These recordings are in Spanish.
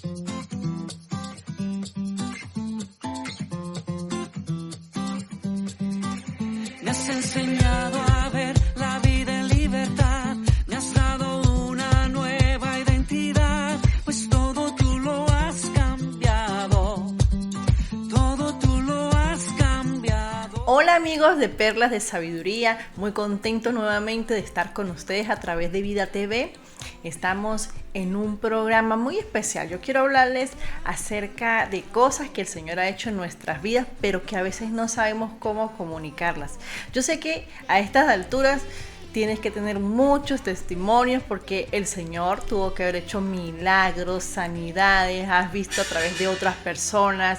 Me has enseñado a ver la vida en libertad, me has dado una nueva identidad, pues todo tú lo has cambiado, todo tú lo has cambiado. Hola amigos de Perlas de Sabiduría, muy contento nuevamente de estar con ustedes a través de Vida TV. Estamos en un programa muy especial. Yo quiero hablarles acerca de cosas que el Señor ha hecho en nuestras vidas, pero que a veces no sabemos cómo comunicarlas. Yo sé que a estas alturas tienes que tener muchos testimonios porque el Señor tuvo que haber hecho milagros, sanidades, has visto a través de otras personas.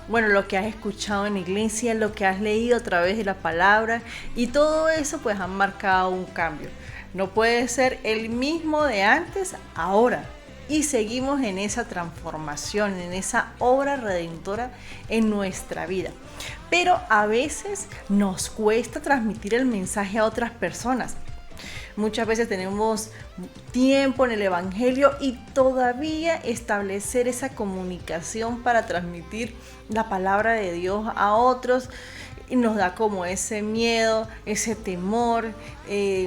Lo que has escuchado en la iglesia, lo que has leído a través de la palabra, y todo eso pues han marcado un cambio. No puede ser el mismo de antes ahora, y seguimos en esa transformación, en esa obra redentora en nuestra vida. Pero a veces nos cuesta transmitir el mensaje a otras personas. Muchas veces tenemos tiempo en el Evangelio y todavía establecer esa comunicación para transmitir la palabra de Dios a otros nos da como ese miedo, ese temor,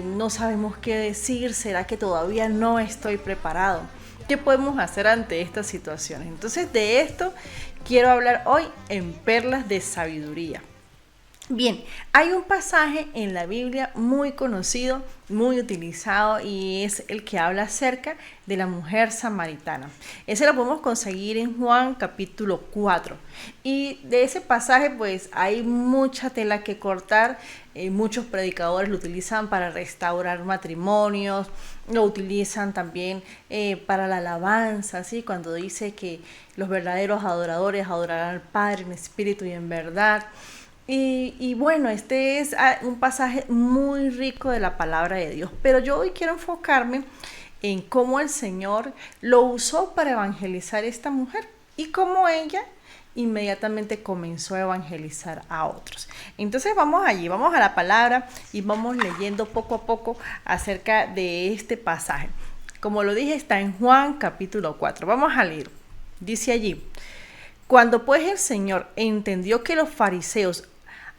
no sabemos qué decir, ¿será que todavía no estoy preparado? ¿Qué podemos hacer ante estas situaciones? Entonces de esto quiero hablar hoy en Perlas de Sabiduría. Bien, hay un pasaje en la Biblia muy conocido, muy utilizado, y es el que habla acerca de la mujer samaritana. Ese lo podemos conseguir en Juan capítulo 4. Y de ese pasaje pues hay mucha tela que cortar. Muchos predicadores lo utilizan para restaurar matrimonios, lo utilizan también para la alabanza, ¿sí? Cuando dice que los verdaderos adoradores adorarán al Padre en espíritu y en verdad. Y bueno, este es un pasaje muy rico de la palabra de Dios, pero yo hoy quiero enfocarme en cómo el Señor lo usó para evangelizar a esta mujer y cómo ella inmediatamente comenzó a evangelizar a otros. Entonces vamos allí, vamos a la palabra y vamos leyendo poco a poco acerca de este pasaje. Como lo dije, está en Juan capítulo 4. Vamos a leer. Dice allí: cuando pues el Señor entendió que los fariseos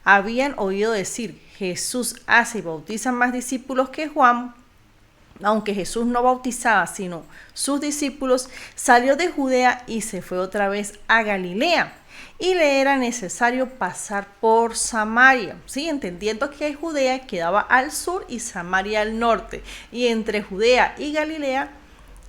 habían oído decir, Jesús hace y bautiza más discípulos que Juan, aunque Jesús no bautizaba sino sus discípulos, salió de Judea y se fue otra vez a Galilea, y le era necesario pasar por Samaria, ¿sí? Entendiendo que Judea quedaba al sur y Samaria al norte, y entre Judea y Galilea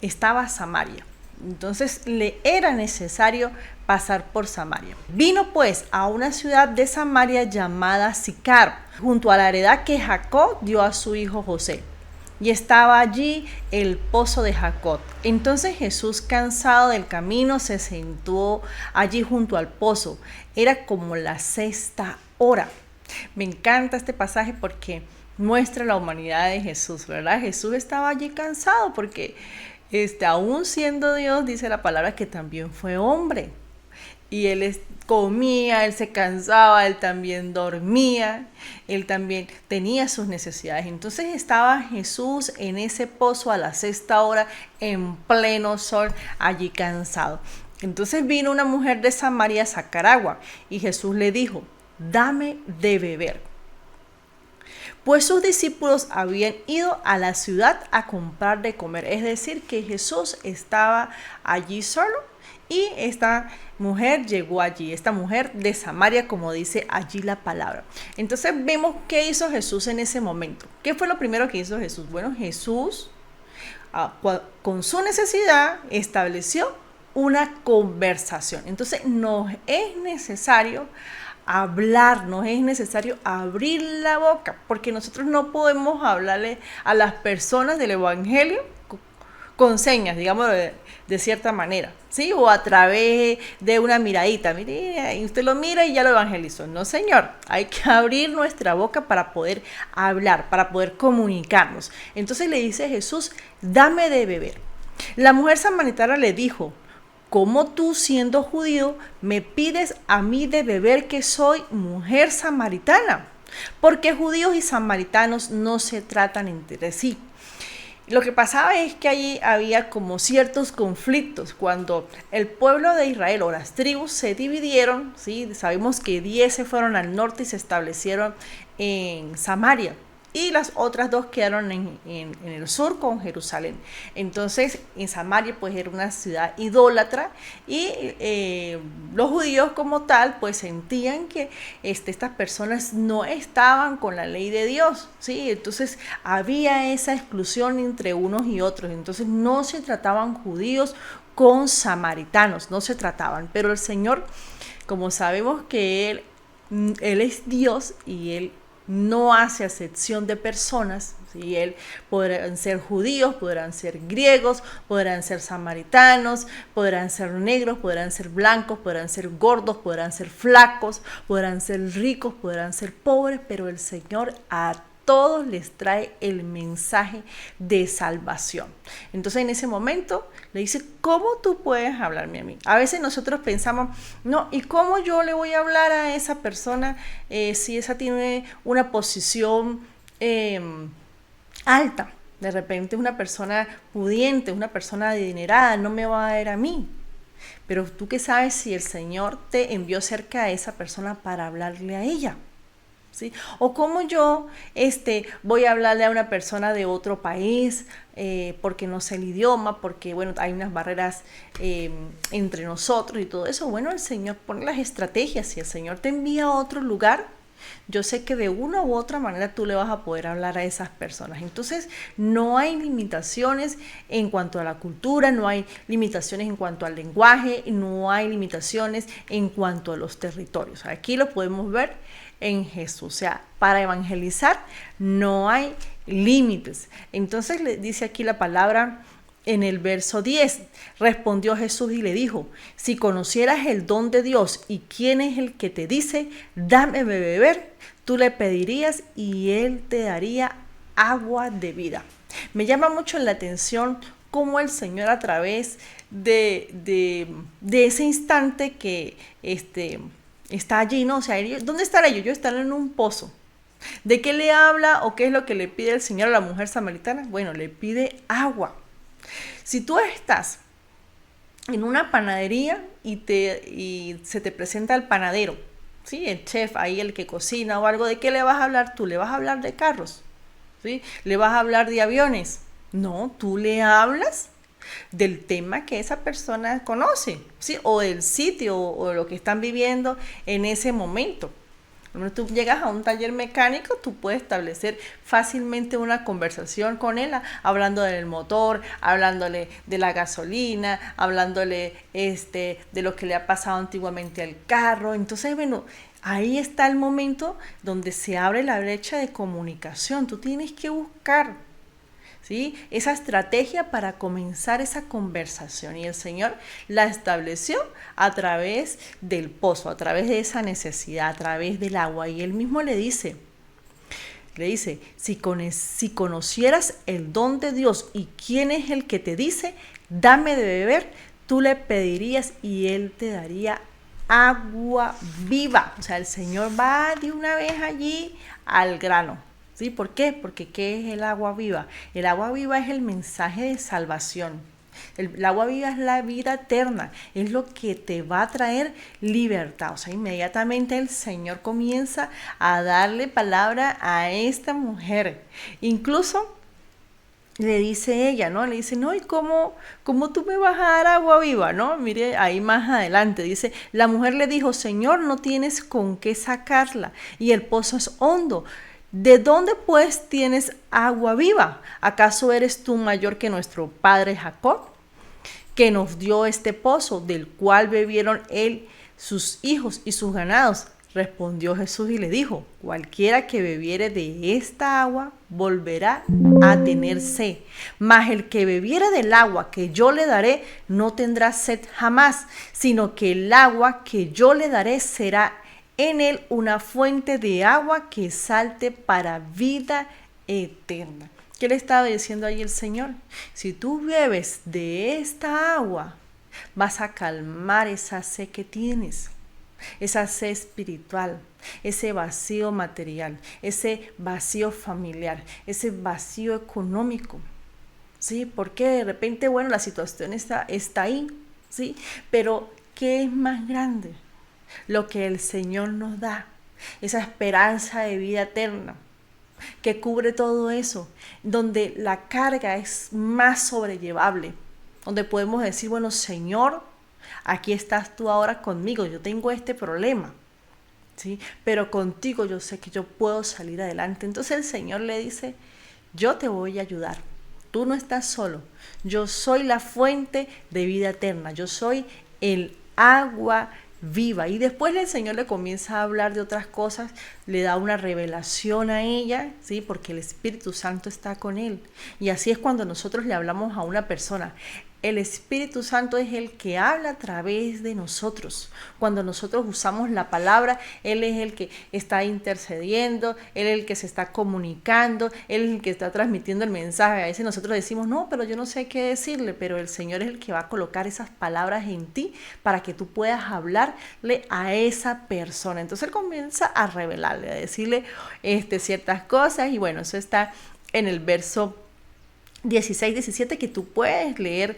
estaba Samaria. Entonces le era necesario pasar por Samaria. Vino pues a una ciudad de Samaria llamada Sicar, junto a la heredad que Jacob dio a su hijo José. Y estaba allí el pozo de Jacob. Entonces Jesús, cansado del camino, se sentó allí junto al pozo. Era como la 6ª hora. Me encanta este pasaje porque muestra la humanidad de Jesús, ¿verdad? Jesús estaba allí cansado porque aún siendo Dios, dice la palabra que también fue hombre. Y él comía, él se cansaba, él también dormía, él también tenía sus necesidades. Entonces estaba Jesús en ese pozo a la 6ª hora, en pleno sol, allí cansado. Entonces vino una mujer de Samaria a sacar agua y Jesús le dijo, dame de beber. Pues sus discípulos habían ido a la ciudad a comprar de comer. Es decir, que Jesús estaba allí solo y esta mujer llegó allí. Esta mujer de Samaria, como dice allí la palabra. Entonces vemos qué hizo Jesús en ese momento. ¿Qué fue lo primero que hizo Jesús? Bueno, Jesús con su necesidad estableció una conversación. Entonces nos es necesario hablar, nos es necesario abrir la boca, porque nosotros no podemos hablarle a las personas del evangelio con señas, digamos de cierta manera, ¿sí? O a través de una miradita, mire, y usted lo mira y ya lo evangelizó. No, señor, hay que abrir nuestra boca para poder hablar, para poder comunicarnos. Entonces le dice Jesús, dame de beber. La mujer samaritana le dijo, ¿cómo tú, siendo judío, me pides a mí de beber que soy mujer samaritana? Porque judíos y samaritanos no se tratan entre sí. Lo que pasaba es que allí había como ciertos conflictos cuando el pueblo de Israel o las tribus se dividieron, ¿sí? Sabemos que 10 se fueron al norte y se establecieron en Samaria y las otras 2 quedaron en el sur con Jerusalén. Entonces en Samaria pues era una ciudad idólatra y los judíos como tal pues sentían que estas personas no estaban con la ley de Dios, ¿sí? Entonces había esa exclusión entre unos y otros, entonces no se trataban judíos con samaritanos, no se trataban, pero el Señor, como sabemos que Él es Dios y Él no hace acepción de personas, ¿sí? Él podrán ser judíos, podrán ser griegos, podrán ser samaritanos, podrán ser negros, podrán ser blancos, podrán ser gordos, podrán ser flacos, podrán ser ricos, podrán ser pobres, pero el Señor a todos les trae el mensaje de salvación. Entonces en ese momento le dice, ¿cómo tú puedes hablarme a mí? A veces nosotros pensamos, no, ¿y cómo yo le voy a hablar a esa persona si esa tiene una posición alta? De repente es una persona pudiente, una persona adinerada, no me va a ver a mí. Pero tú qué sabes si el Señor te envió cerca a esa persona para hablarle a ella. ¿Sí? O cómo yo voy a hablarle a una persona de otro país porque no sé el idioma, porque bueno, hay unas barreras entre nosotros y todo eso. Bueno, el Señor pone las estrategias. Si el Señor te envía a otro lugar, yo sé que de una u otra manera tú le vas a poder hablar a esas personas. Entonces no hay limitaciones en cuanto a la cultura, no hay limitaciones en cuanto al lenguaje, no hay limitaciones en cuanto a los territorios. Aquí lo podemos ver en Jesús. O sea, para evangelizar no hay límites. Entonces le dice aquí la palabra en el verso 10. Respondió Jesús y le dijo, si conocieras el don de Dios y quién es el que te dice, dame de beber, tú le pedirías y él te daría agua de vida. Me llama mucho la atención cómo el Señor a través de ese instante que está allí, ¿no? O sea, ¿dónde están ellos? Ellos están en un pozo. ¿De qué le habla o qué es lo que le pide el Señor a la mujer samaritana? Bueno, le pide agua. Si tú estás en una panadería y se te presenta el panadero, ¿sí? El chef ahí, el que cocina o algo, ¿de qué le vas a hablar tú? ¿Le vas a hablar de carros? ¿Sí? ¿Le vas a hablar de aviones? No, tú le hablas del tema que esa persona conoce, ¿sí? O del sitio o lo que están viviendo en ese momento. Cuando tú llegas a un taller mecánico, tú puedes establecer fácilmente una conversación con él, hablándole del motor, hablándole de la gasolina, hablándole de lo que le ha pasado antiguamente al carro. Entonces, bueno, ahí está el momento donde se abre la brecha de comunicación. Tú tienes que buscar, ¿sí?, esa estrategia para comenzar esa conversación, y el Señor la estableció a través del pozo, a través de esa necesidad, a través del agua, y Él mismo le dice, si conocieras el don de Dios y quién es el que te dice, dame de beber, tú le pedirías y Él te daría agua viva. O sea, el Señor va de una vez allí al grano. ¿Sí? ¿Por qué? Porque ¿qué es el agua viva? El agua viva es el mensaje de salvación. El agua viva es la vida eterna, es lo que te va a traer libertad. O sea, inmediatamente el Señor comienza a darle palabra a esta mujer. Incluso le dice ella, ¿no? Le dice, no, ¿y cómo tú me vas a dar agua viva? ¿No? Mire, ahí más adelante dice, la mujer le dijo, Señor, no tienes con qué sacarla y el pozo es hondo. ¿De dónde pues tienes agua viva? ¿Acaso eres tú mayor que nuestro padre Jacob, que nos dio este pozo, del cual bebieron él, sus hijos y sus ganados? Respondió Jesús y le dijo, cualquiera que bebiere de esta agua volverá a tener sed, mas el que bebiere del agua que yo le daré no tendrá sed jamás, sino que el agua que yo le daré será en él una fuente de agua que salte para vida eterna. ¿Qué le estaba diciendo ahí el Señor? Si tú bebes de esta agua, vas a calmar esa sed que tienes, esa sed espiritual, ese vacío material, ese vacío familiar, ese vacío económico. ¿sí? Porque de repente, bueno, la situación está ahí, ¿sí? Pero, ¿qué es más grande? Lo que el Señor nos da, esa esperanza de vida eterna, que cubre todo eso, donde la carga es más sobrellevable, donde podemos decir, bueno, Señor, aquí estás tú ahora conmigo, yo tengo este problema, ¿sí? Pero contigo yo sé que yo puedo salir adelante. Entonces el Señor le dice, yo te voy a ayudar, tú no estás solo, yo soy la fuente de vida eterna, yo soy el agua viva. Y después el Señor le comienza a hablar de otras cosas, le da una revelación a ella, ¿sí? Porque el Espíritu Santo está con él. Y así es cuando nosotros le hablamos a una persona. El Espíritu Santo es el que habla a través de nosotros. Cuando nosotros usamos la palabra, Él es el que está intercediendo, Él es el que se está comunicando, Él es el que está transmitiendo el mensaje. A veces nosotros decimos, no, pero yo no sé qué decirle, pero el Señor es el que va a colocar esas palabras en ti para que tú puedas hablarle a esa persona. Entonces Él comienza a revelarle, a decirle ciertas cosas, y bueno, eso está en el verso 16, 17, que tú puedes leer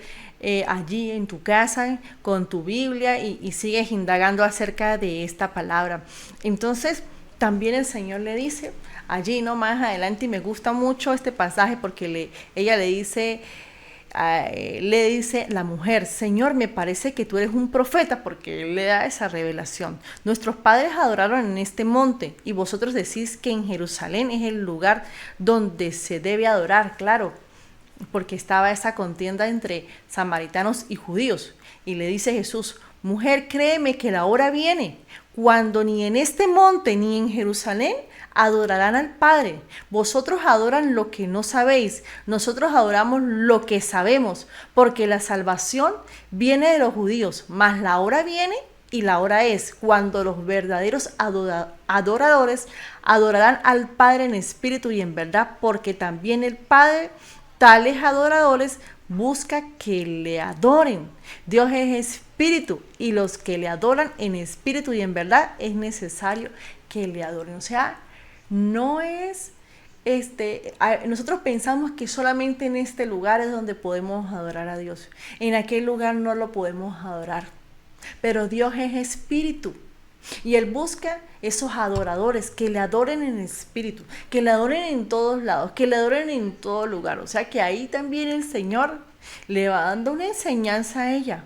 allí en tu casa con tu Biblia y sigues indagando acerca de esta palabra. Entonces también el Señor le dice allí, no más adelante, y me gusta mucho este pasaje porque ella le dice la mujer, Señor, me parece que tú eres un profeta, porque Él le da esa revelación. Nuestros padres adoraron en este monte y vosotros decís que en Jerusalén es el lugar donde se debe adorar. Claro, porque estaba esa contienda entre samaritanos y judíos. Y le dice Jesús, mujer, créeme que la hora viene cuando ni en este monte ni en Jerusalén adorarán al Padre. Vosotros adoran lo que no sabéis, nosotros adoramos lo que sabemos, porque la salvación viene de los judíos, mas la hora viene y la hora es cuando los verdaderos adoradores adorarán al Padre en espíritu y en verdad, porque también el Padre tales adoradores busca que le adoren. Dios es espíritu y los que le adoran en espíritu y en verdad es necesario que le adoren. O sea, no es nosotros pensamos que solamente en este lugar es donde podemos adorar a Dios. En aquel lugar no lo podemos adorar. Pero Dios es espíritu. Y Él busca esos adoradores que le adoren en espíritu, que le adoren en todos lados, que le adoren en todo lugar. O sea que ahí también el Señor le va dando una enseñanza a ella.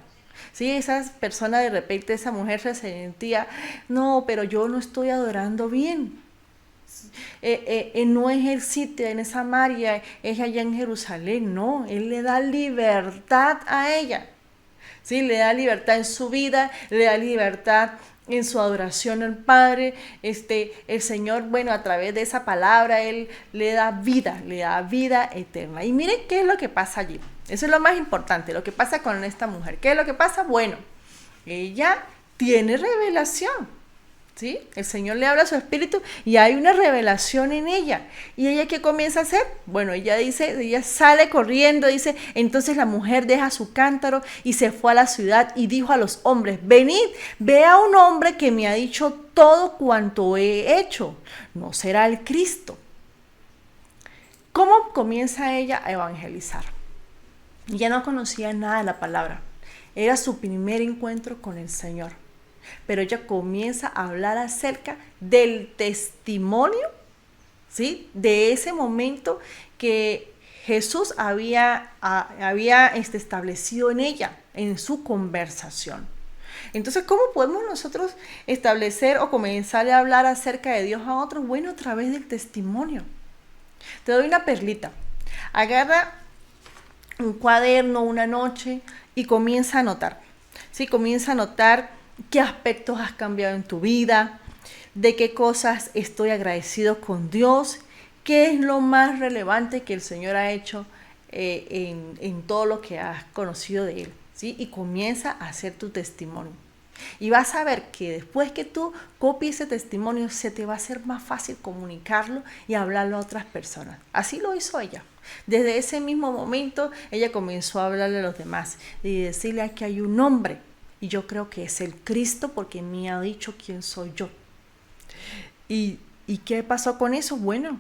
Sí, esas personas de repente, esa mujer se sentía, no, pero yo no estoy adorando bien. No es el sitio en esa Samaria, es allá en Jerusalén. No, Él le da libertad a ella. Sí, le da libertad en su vida, le da libertad en su adoración al Padre. El Señor, bueno, a través de esa palabra, Él le da vida eterna. Y miren qué es lo que pasa allí. Eso es lo más importante, lo que pasa con esta mujer. ¿Qué es lo que pasa? Bueno, ella tiene revelación. ¿Sí? El Señor le habla a su espíritu y hay una revelación en ella. ¿Y ella qué comienza a hacer? Bueno, ella sale corriendo, dice, entonces la mujer deja su cántaro y se fue a la ciudad y dijo a los hombres, venid, ve a un hombre que me ha dicho todo cuanto he hecho. ¿No será el Cristo? ¿Cómo comienza ella a evangelizar? Ya no conocía nada de la palabra. Era su primer encuentro con el Señor. Pero ella comienza a hablar acerca del testimonio, ¿sí? De ese momento que Jesús había establecido en ella, en su conversación. Entonces, ¿cómo podemos nosotros establecer o comenzar a hablar acerca de Dios a otros? Bueno, a través del testimonio. Te doy una perlita. Agarra un cuaderno una noche y comienza a anotar. ¿Sí? Comienza a anotar qué aspectos has cambiado en tu vida, de qué cosas estoy agradecido con Dios, qué es lo más relevante que el Señor ha hecho en todo lo que has conocido de Él, ¿sí? Y comienza a hacer tu testimonio. Y vas a ver que después que tú copies ese testimonio, se te va a hacer más fácil comunicarlo y hablarlo a otras personas. Así lo hizo ella. Desde ese mismo momento, ella comenzó a hablarle a los demás y decirle que hay un hombre. Y yo creo que es el Cristo porque me ha dicho quién soy yo. ¿Y qué pasó con eso? Bueno,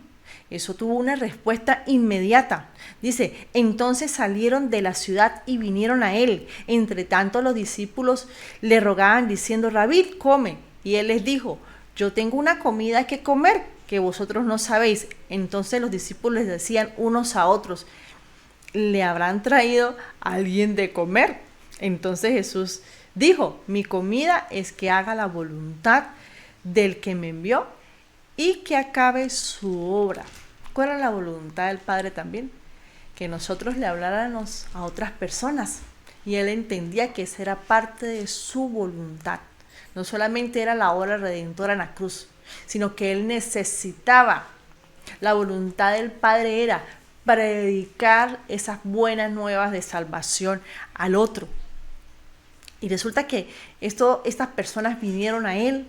Eso tuvo una respuesta inmediata. Dice, entonces salieron de la ciudad y vinieron a él. Entre tanto los discípulos le rogaban diciendo, Rabí, come. Y él les dijo, yo tengo una comida que comer que vosotros no sabéis. Entonces los discípulos les decían unos a otros, ¿le habrán traído a alguien de comer? Entonces Jesús dijo, mi comida es que haga la voluntad del que me envió y que acabe su obra. ¿Cuál era la voluntad del Padre también? Que nosotros le habláramos a otras personas. Y él entendía que esa era parte de su voluntad. No solamente era la obra redentora en la cruz, sino que él necesitaba. La voluntad del Padre era predicar esas buenas nuevas de salvación al otro. Y resulta que estas personas vinieron a él,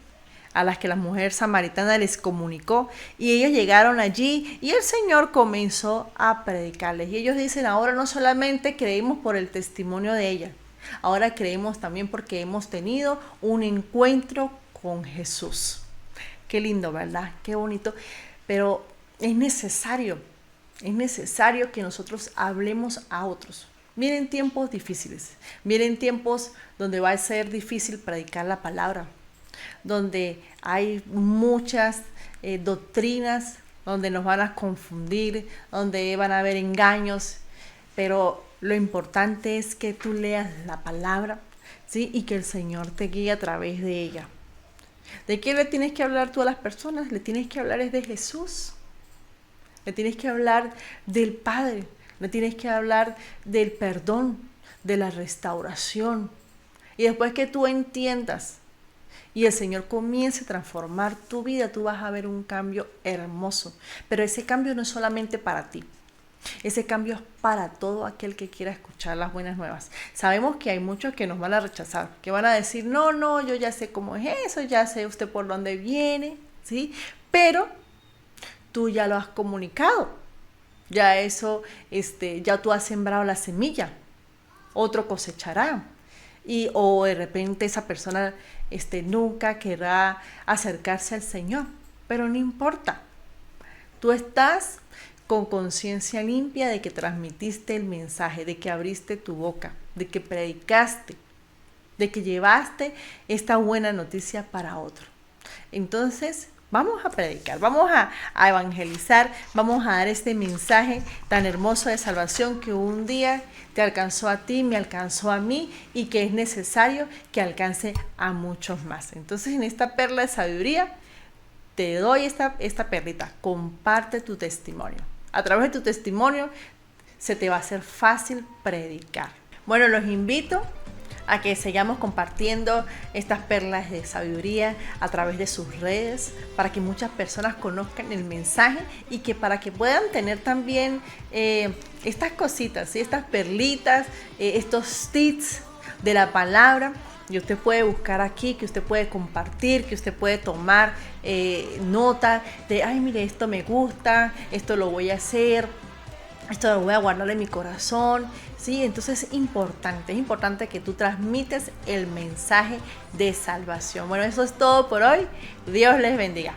a las que la mujer samaritana les comunicó, y ellos llegaron allí y el Señor comenzó a predicarles. Y ellos dicen, ahora no solamente creímos por el testimonio de ella, ahora creemos también porque hemos tenido un encuentro con Jesús. Qué lindo, ¿verdad? Qué bonito. Pero es necesario que nosotros hablemos a otros. Vienen tiempos difíciles, vienen tiempos donde va a ser difícil predicar la palabra, donde hay muchas doctrinas, donde nos van a confundir, donde van a haber engaños, pero lo importante es que tú leas la palabra, ¿sí? Y que el Señor te guíe a través de ella. ¿De qué le tienes que hablar tú a las personas? Le tienes que hablar es de Jesús, le tienes que hablar del Padre, le tienes que hablar del perdón, de la restauración. Y después que tú entiendas y el Señor comience a transformar tu vida, tú vas a ver un cambio hermoso. Pero ese cambio no es solamente para ti. Ese cambio es para todo aquel que quiera escuchar las buenas nuevas. Sabemos que hay muchos que nos van a rechazar, que van a decir, no, yo ya sé cómo es eso, ya sé usted por dónde viene, ¿sí? Pero tú ya lo has comunicado. Ya eso, ya tú has sembrado la semilla. Otro cosechará. O de repente esa persona nunca querrá acercarse al Señor, pero no importa. Tú estás con conciencia limpia de que transmitiste el mensaje, de que abriste tu boca, de que predicaste, de que llevaste esta buena noticia para otro. Entonces, vamos a predicar, vamos a evangelizar, vamos a dar este mensaje tan hermoso de salvación que un día te alcanzó a ti, me alcanzó a mí y que es necesario que alcance a muchos más. Entonces, en esta perla de sabiduría, te doy esta perlita, comparte tu testimonio. A través de tu testimonio se te va a hacer fácil predicar. Bueno, los invito a que sigamos compartiendo estas perlas de sabiduría a través de sus redes para que muchas personas conozcan el mensaje y que para que puedan tener también estas cositas, ¿sí? Estas perlitas, estos tips de la palabra. Y usted puede buscar aquí, que usted puede compartir, que usted puede tomar nota de, ay, mire, esto me gusta, esto lo voy a hacer, esto lo voy a guardar en mi corazón, ¿sí? Entonces es importante que tú transmites el mensaje de salvación. Bueno, eso es todo por hoy. Dios les bendiga.